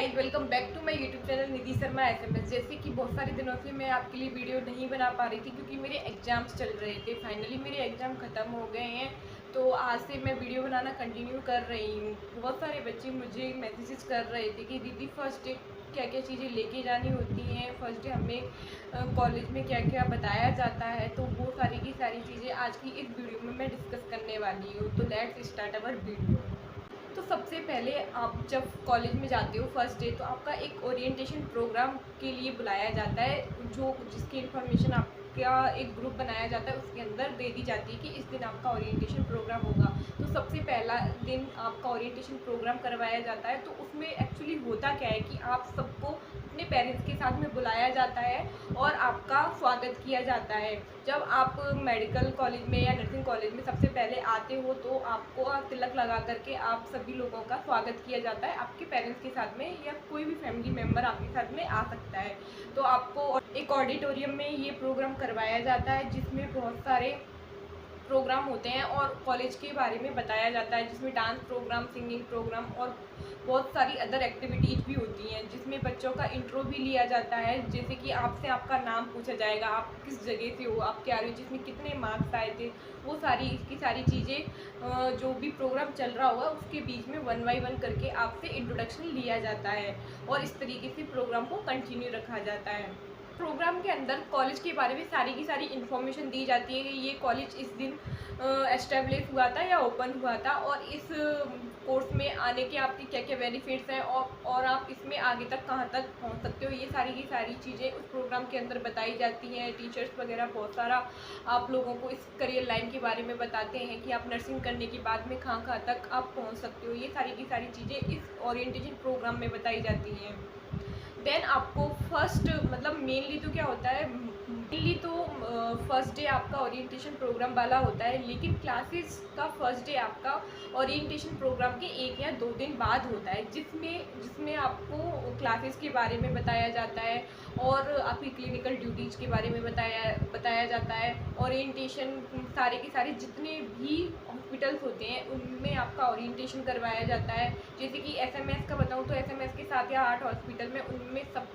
Guys, welcome back to my YouTube channel Nidhi Sharma SMS. जैसे कि बहुत सारे दिनों से मैं आपके लिए वीडियो नहीं बना पा रही थी क्योंकि मेरे एग्ज़ाम्स चल रहे थे। फाइनली मेरे एग्ज़ाम ख़त्म हो गए हैं, तो आज से मैं वीडियो बनाना कंटिन्यू कर रही हूँ। बहुत सारे बच्चे मुझे मैसेजेस कर रहे थे कि दीदी फर्स्ट डे क्या क्या चीज़ें लेके जानी होती हैं, फर्स्ट डे हमें कॉलेज में क्या क्या बताया जाता है। तो वो सारी की सारी चीज़ें आज की इस वीडियो में मैं डिस्कस करने वाली हूँ। तो लेट्स स्टार्ट अवर वीडियो। तो सबसे पहले आप जब कॉलेज में जाते हो फर्स्ट डे, तो आपका एक ओरिएंटेशन प्रोग्राम के लिए बुलाया जाता है, जो जिसकी इन्फॉर्मेशन आपका एक ग्रुप बनाया जाता है, उसके अंदर दे दी जाती है कि इस दिन आपका ओरिएंटेशन प्रोग्राम होगा। तो सबसे पहला दिन आपका ओरिएंटेशन प्रोग्राम करवाया जाता है। तो उसमें एक्चुअली होता क्या है कि आप सबको अपने पेरेंट्स के साथ में बुलाया जाता है और आपका स्वागत किया जाता है। जब आप मेडिकल कॉलेज में या नर्सिंग कॉलेज में सबसे पहले आते हो, तो आपको तिलक लगा करके आप सभी लोगों का स्वागत किया जाता है आपके पेरेंट्स के साथ में, या कोई भी फैमिली मेम्बर आपके साथ में आ सकता है। तो आपको एक ऑडिटोरियम में ये प्रोग्राम करवाया जाता है, जिसमें बहुत सारे प्रोग्राम होते हैं और कॉलेज के बारे में बताया जाता है, जिसमें डांस प्रोग्राम, सिंगिंग प्रोग्राम और बहुत सारी अदर एक्टिविटीज़ भी होती हैं, जिसमें बच्चों का इंट्रो भी लिया जाता है। जैसे कि आपसे आपका नाम पूछा जाएगा, आप किस जगह से हो, आप क्या रहे हो, जिसमें कितने मार्क्स आए थे, वो सारी की सारी चीज़ें जो भी प्रोग्राम चल रहा होगा उसके बीच में वन बाई वन करके आपसे इंट्रोडक्शन लिया जाता है और इस तरीके से प्रोग्राम को कंटिन्यू रखा जाता है। प्रोग्राम के अंदर कॉलेज के बारे में सारी की सारी इन्फॉर्मेशन दी जाती है कि ये कॉलेज इस दिन एस्टेब्लिश हुआ था या ओपन हुआ था, और इस कोर्स में आने के आपके क्या क्या बेनिफिट्स हैं, और आप इसमें आगे तक कहाँ तक पहुँच सकते हो। ये सारी की सारी चीज़ें उस प्रोग्राम के अंदर बताई जाती हैं। टीचर्स वगैरह बहुत सारा आप लोगों को इस करियर लाइन के बारे में बताते हैं कि आप नर्सिंग करने के बाद में कहाँ कहाँ तक आप पहुँच सकते हो। ये सारी की सारी चीज़ें इस ओरिएंटेशन प्रोग्राम में बताई जाती हैं। देन आपको फर्स्ट मतलब मेनली तो क्या होता है, मेनली तो फर्स्ट डे आपका ओरिएंटेशन प्रोग्राम वाला होता है, लेकिन क्लासेस का फर्स्ट डे आपका ओरिएंटेशन प्रोग्राम के 1 या 2 दिन बाद होता है, जिसमें जिसमें आपको क्लासेस के बारे में बताया जाता है और आपकी क्लिनिकल ड्यूटीज़ के बारे में बताया जाता है। ओरिएंटेशन सारे के सारे जितने भी हॉस्पिटल्स होते हैं उनमें आपका ओरिएंटेशन करवाया जाता है। जैसे कि एसएमएस का बताऊँ तो एसएमएस के 7 या 8 हॉस्पिटल में, उनमें सब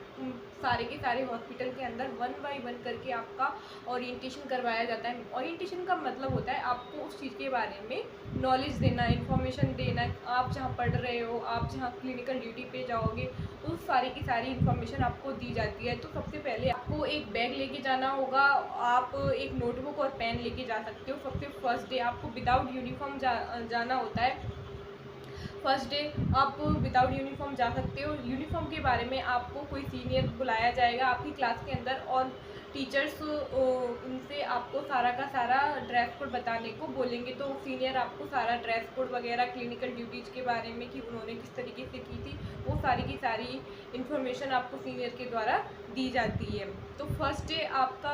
सारे के सारे हॉस्पिटल के अंदर वन बाय वन करके आपका ओरिएंटेशन करवाया जाता है। ओरिएंटेशन का मतलब होता है आपको उस चीज़ के बारे में नॉलेज देना, इन्फॉर्मेशन देना। आप जहाँ पढ़ रहे हो, आप जहाँ क्लिनिकल ड्यूटी पे जाओगे, उस सारी की सारी इन्फॉर्मेशन आपको दी जाती है। तो सबसे पहले आपको एक बैग लेके जाना होगा, आप एक नोटबुक और पेन लेके जा सकते हो। सबसे फर्स्ट डे आपको विदाउट यूनिफॉर्म जाना होता है। फर्स्ट डे आप विदाउट यूनिफॉर्म जा सकते हो। यूनिफॉर्म के बारे में आपको कोई सीनियर बुलाया जाएगा आपकी क्लास के अंदर, और टीचर्स उनसे आपको सारा का सारा ड्रेस कोड बताने को बोलेंगे। तो सीनियर आपको सारा ड्रेस कोड वगैरह, क्लिनिकल ड्यूटीज़ के बारे में कि उन्होंने किस तरीके से की थी, वो सारी की सारी इन्फॉर्मेशन आपको सीनियर के द्वारा दी जाती है। तो फर्स्ट डे आपका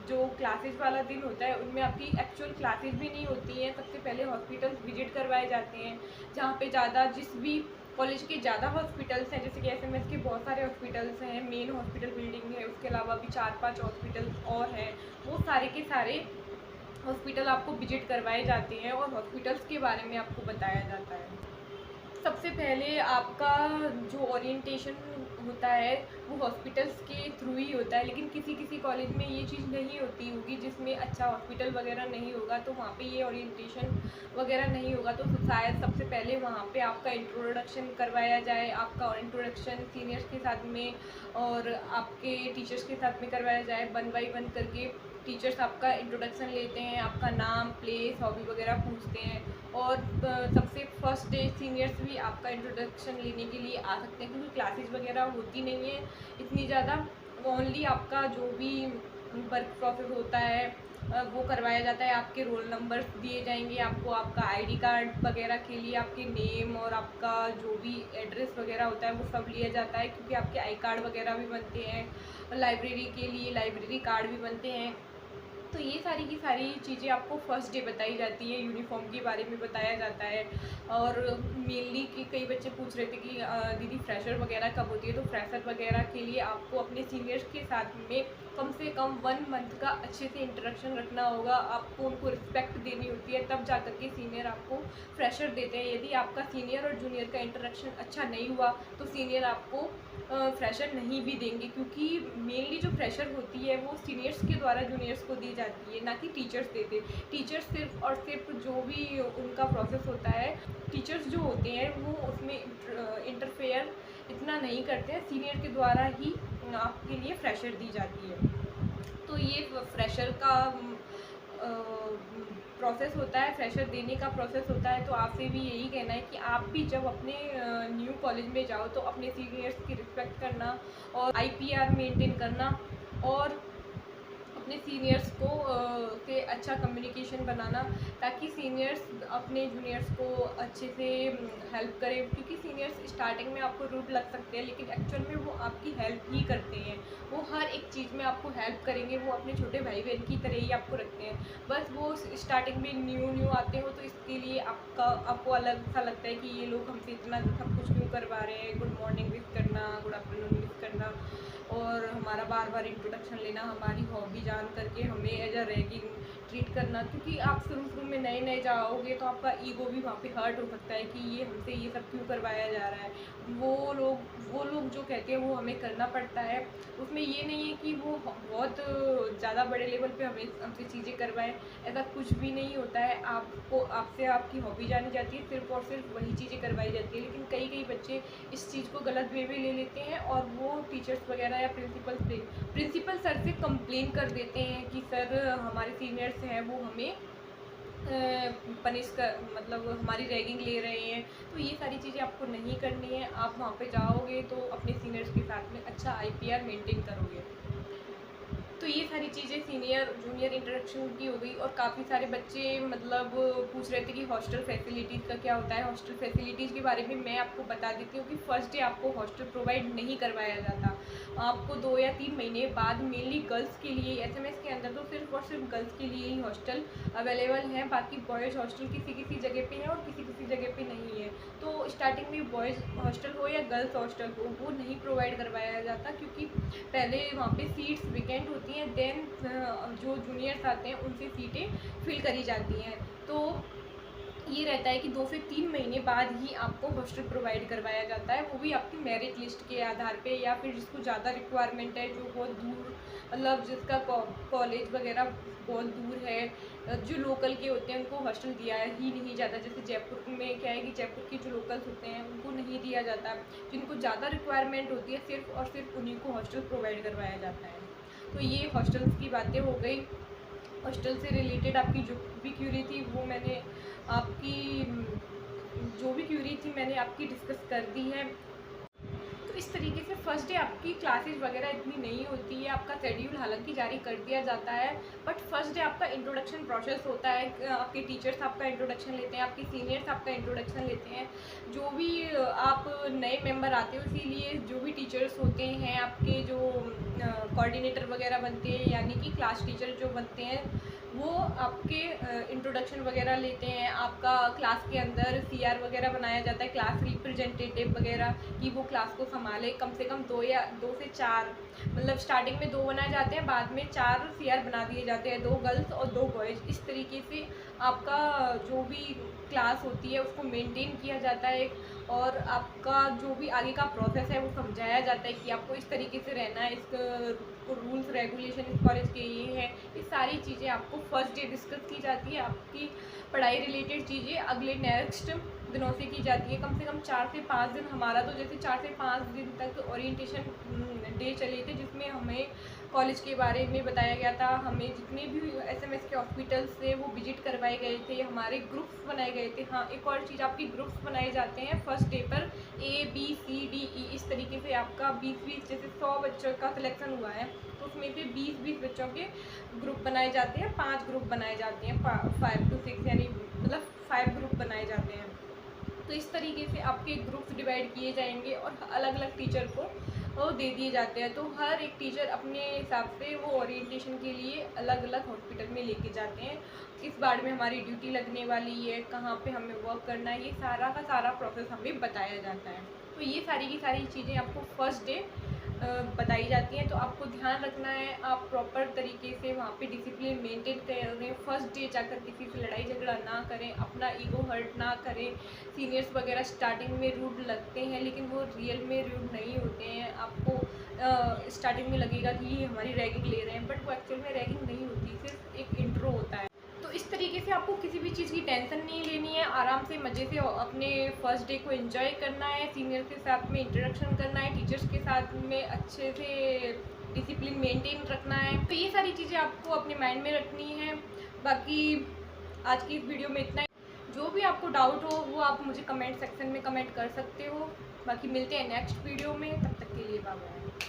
जो क्लासेस वाला दिन होता है, उनमें आपकी एक्चुअल क्लासेस भी नहीं होती हैं। सबसे पहले हॉस्पिटल्स विजिट करवाए जाते हैं, जहाँ पे ज़्यादा जिस भी कॉलेज के ज़्यादा हॉस्पिटल्स हैं, जैसे कि एसएमएस के बहुत सारे हॉस्पिटल्स हैं, मेन हॉस्पिटल बिल्डिंग है, उसके अलावा भी 4-5 हॉस्पिटल और हैं। वो सारे के सारे हॉस्पिटल आपको विजिट करवाए जाते हैं और हॉस्पिटल्स के बारे में आपको बताया जाता है। सबसे पहले आपका जो ओरिएंटेशन होता है वो हॉस्पिटल्स के थ्रू ही होता है, लेकिन किसी किसी कॉलेज में ये चीज़ नहीं होती होगी, जिसमें अच्छा हॉस्पिटल वगैरह नहीं होगा, तो वहाँ पे ये ओरिएंटेशन वगैरह नहीं होगा। तो शायद सबसे पहले वहाँ पे आपका इंट्रोडक्शन करवाया जाए, आपका इंट्रोडक्शन सीनियर्स के साथ में और आपके टीचर्स के साथ में करवाया जाए। वन बाई वन करके टीचर्स आपका इंट्रोडक्शन लेते हैं, आपका नाम, प्लेस, हॉबी वगैरह पूछते हैं, और सबसे फर्स्ट डे सीनियर्स भी आपका इंट्रोडक्शन लेने के लिए आ सकते हैं, क्योंकि क्लासेस वगैरह होती नहीं है इतनी ज़्यादा। ओनली आपका जो भी वर्क प्रोसेस होता है वो करवाया जाता है। आपके रोल नंबर दिए जाएंगे आपको, आपका आईडी कार्ड वगैरह के लिए आपके नेम और आपका जो भी एड्रेस वगैरह होता है वो सब लिया जाता है, क्योंकि आपके आई कार्ड वगैरह भी बनते हैं। लाइब्रेरी के लिए लाइब्रेरी कार्ड भी बनते हैं। तो ये सारी की सारी चीज़ें आपको फर्स्ट डे बताई जाती है, यूनिफॉर्म के बारे में बताया जाता है। और मेनली कि कई बच्चे पूछ रहे थे कि दीदी फ्रेशर वगैरह कब होती है, तो फ्रेशर वगैरह के लिए आपको अपने सीनियर्स के साथ में कम से कम 1 मंथ का अच्छे से इंटरेक्शन रखना होगा। आपको उनको रिस्पेक्ट देनी होती है, तब जा कर के सीनियर आपको फ्रेशर देते हैं। यदि आपका सीनियर और जूनियर का इंटरेक्शन अच्छा नहीं हुआ तो सीनियर आपको फ्रेशर नहीं भी देंगे, क्योंकि मेनली जो फ्रेशर होती है वो सीनियर्स के द्वारा जूनियर्स को दी जाती है, ना कि टीचर्स देते। टीचर्स सिर्फ और सिर्फ जो भी उनका प्रोसेस होता है, टीचर्स जो होते हैं वो उसमें इंटरफेयर इतना नहीं करते हैं, सीनियर के द्वारा ही आपके लिए फ्रेशर दी जाती है। तो ये फ्रेशर का प्रोसेस होता है, फ्रेशर देने का प्रोसेस होता है। तो आपसे भी यही कहना है कि आप भी जब अपने न्यू कॉलेज में जाओ तो अपने सीनियर्स की रिस्पेक्ट करना और आईपीआर मेंटेन करना, और अपने सीनियर्स को से अच्छा कम्युनिकेशन बनाना, ताकि सीनियर्स अपने जूनियर्स को अच्छे से हेल्प करें। क्योंकि सीनियर्स स्टार्टिंग में आपको रूड लग सकते हैं, लेकिन एक्चुअल में वो आपकी हेल्प ही करते हैं। वो हर एक चीज़ में आपको हेल्प करेंगे, वो अपने छोटे भाई बहन की तरह ही आपको रखते हैं। बस वो स्टार्टिंग में न्यू आते हो तो इसके लिए आपको अलग सा लगता है कि ये लोग हमसे इतना सब कुछ क्यों करवा रहे हैं। गुड मॉर्निंग विश करना, गुड आफ्टरनून विश करना, और हमारा बार बार इंट्रोडक्शन लेना, हमारी हॉबी जान करके हमें एज अ रैगिंग ट्रीट करना। क्योंकि आप शुरू में नए नए जाओगे तो आपका ईगो भी वहाँ पे हर्ट हो सकता है कि ये हमसे ये सब क्यों करवाया जा रहा है। वो लोग जो कहते हैं वो हमें करना पड़ता है। उसमें ये नहीं है कि वो बहुत ज़्यादा बड़े लेवल पे हमसे चीज़ें करवाएं, ऐसा कुछ भी नहीं होता है। आपसे आपकी हॉबी जानी जाती है, सिर्फ और सिर्फ वही चीज़ें करवाई जाती है। लेकिन कई बच्चे इस चीज़ को गलत वे में ले लेते हैं और वो टीचर्स वगैरह या प्रिंसिपल सर से कंप्लेन कर देते हैं कि सर हमारे सीनियर्स हैं वो हमें पनिश कर, मतलब हमारी रैगिंग ले रहे हैं। तो ये सारी चीज़ें आपको नहीं करनी है। आप वहाँ पे जाओगे तो अपने सीनियर्स के साथ में अच्छा आईपीआर मेंटेन करोगे। तो ये सारी चीज़ें सीनियर जूनियर इंटरेक्शन की हो गई। और काफ़ी सारे बच्चे मतलब पूछ रहे थे कि हॉस्टल फैसिलिटीज़ का क्या होता है। हॉस्टल फैसिलिटीज़ के बारे में मैं आपको बता देती हूँ कि फर्स्ट डे आपको हॉस्टल प्रोवाइड नहीं करवाया जाता। आपको 2 या 3 महीने बाद मेनली गर्ल्स के लिए एसएमएस के अंदर तो सिर्फ और सिर्फ गर्ल्स के लिए ही हॉस्टल अवेलेबल है। बाकी बॉयज़ हॉस्टल किसी जगह पे है और किसी जगह पे नहीं है। तो स्टार्टिंग में बॉयज़ हॉस्टल हो या गर्ल्स हॉस्टल हो, वो नहीं प्रोवाइड करवाया जाता, क्योंकि पहले वहाँ पे सीट्स वेकेंट होती हैं, देन जो जूनियर्स आते हैं उनसे सीटें फिल करी जाती हैं। तो ये रहता है कि 2 से 3 महीने बाद ही आपको हॉस्टल प्रोवाइड करवाया जाता है, वो भी आपकी मेरिट लिस्ट के आधार पे, या फिर जिसको ज़्यादा रिक्वायरमेंट है, जो बहुत दूर मतलब जिसका कॉलेज वगैरह बहुत दूर है, जो लोकल के होते हैं उनको हॉस्टल दिया ही नहीं जाता। जैसे जयपुर में क्या है कि जयपुर के जो लोकल्स होते हैं उनको नहीं दिया जाता। जिनको ज़्यादा रिक्वायरमेंट होती है सिर्फ और सिर्फ उन्हीं को हॉस्टल प्रोवाइड करवाया जाता है। तो ये हॉस्टल्स की बातें हो गई। हॉस्टल से रिलेटेड आपकी जो भी क्यूरी थी वो मैंने आपकी जो भी क्यूरी थी मैंने आपकी डिस्कस कर दी है। तो इस तरीके से फर्स्ट डे आपकी क्लासेस वगैरह इतनी नहीं होती है। आपका शेड्यूल हालांकि जारी कर दिया जाता है, बट फर्स्ट डे आपका इंट्रोडक्शन प्रोसेस होता है। आपके टीचर्स आपका इंट्रोडक्शन लेते हैं, आपके सीनियर्स आपका इंट्रोडक्शन लेते हैं। जो भी आप नए मेंबर आते हो, इसीलिए जो भी टीचर्स होते हैं आपके जो कोऑर्डिनेटर वगैरह बनते हैं, यानी कि क्लास टीचर जो बनते हैं, वो आपके इंट्रोडक्शन वगैरह लेते हैं। आपका क्लास के अंदर सीआर वगैरह बनाया जाता है, क्लास रिप्रेजेंटेटिव वगैरह, कि वो क्लास को संभाले। कम से कम 2 से 4, मतलब स्टार्टिंग में 2 बनाए जाते हैं, बाद में 4 सीआर बना दिए जाते हैं, 2 गर्ल्स और 2 बॉयज़। इस तरीके से आपका जो भी क्लास होती है उसको मेंटेन किया जाता है, और आपका जो भी आगे का प्रोसेस है वो समझाया जाता है कि आपको इस तरीके से रहना है, इसका रूल्स रेगुलेशन इस कॉलेज के ये है। ये सारी चीज़ें आपको फर्स्ट डे डिस्कस की जाती है। आपकी पढ़ाई रिलेटेड चीज़ें अगले नेक्स्ट दिनों से की जाती है। कम से कम 4 से 5 दिन, हमारा तो जैसे 4 से 5 दिन तक ओरिएंटेशन डे चले थे, जिसमें हमें कॉलेज के बारे में बताया गया था। हमें जितने भी एसएमएस के हॉस्पिटल्स थे वो विजिट करवाए गए थे, हमारे ग्रुप्स बनाए गए थे। हाँ, एक और चीज़, आपकी ग्रुप्स बनाए जाते हैं फर्स्ट डे पर, ABCDE इस तरीके से आपका 20-20 जैसे 100 बच्चों का सिलेक्शन हुआ है तो उसमें से 20-20 बच्चों के ग्रुप बनाए जाते हैं। 5 ग्रुप बनाए जाते हैं, 5 to 6, यानी मतलब 5 ग्रुप बनाए जाते हैं। तो इस तरीके से आपके ग्रुप्स डिवाइड किए जाएंगे और अलग अलग टीचर को वो दे दिए जाते हैं। तो हर एक टीचर अपने हिसाब से वो ओरिएंटेशन के लिए अलग अलग हॉस्पिटल में लेके जाते हैं। किस वार्ड में हमारी ड्यूटी लगने वाली है, कहाँ पे हमें वर्क करना है, ये सारा का सारा प्रोसेस हमें बताया जाता है। तो ये सारी की सारी चीज़ें आपको फर्स्ट डे बताई जाती हैं। तो आपको ध्यान रखना है, आप प्रॉपर तरीके से वहाँ पे डिसिप्लिन मेंटेन करें। फर्स्ट डे जाकर किसी से लड़ाई झगड़ा ना करें, अपना ईगो हर्ट ना करें। सीनियर्स वगैरह स्टार्टिंग में रूड लगते हैं, लेकिन वो रियल में रूड नहीं होते हैं। आपको स्टार्टिंग में लगेगा कि ये हमारी रैगिंग ले रहे हैं, बट वो एक्चुअल में रैगिंग नहीं होती, सिर्फ एक इंट्रो होता है। तो इस तरीके से आपको किसी भी चीज़ की टेंशन नहीं लेनी है, आराम से मज़े से अपने फर्स्ट डे को एंजॉय करना है, सीनियर के साथ में इंटरेक्शन करना है, टीचर्स के साथ में अच्छे से डिसिप्लिन मेंटेन रखना है। तो ये सारी चीज़ें आपको अपने माइंड में रखनी है। बाकी आज की इस वीडियो में इतना ही। जो भी आपको डाउट हो वो आप मुझे कमेंट सेक्शन में कमेंट कर सकते हो। बाकी मिलते हैं नेक्स्ट वीडियो में, तब तक के लिए बाय बाय।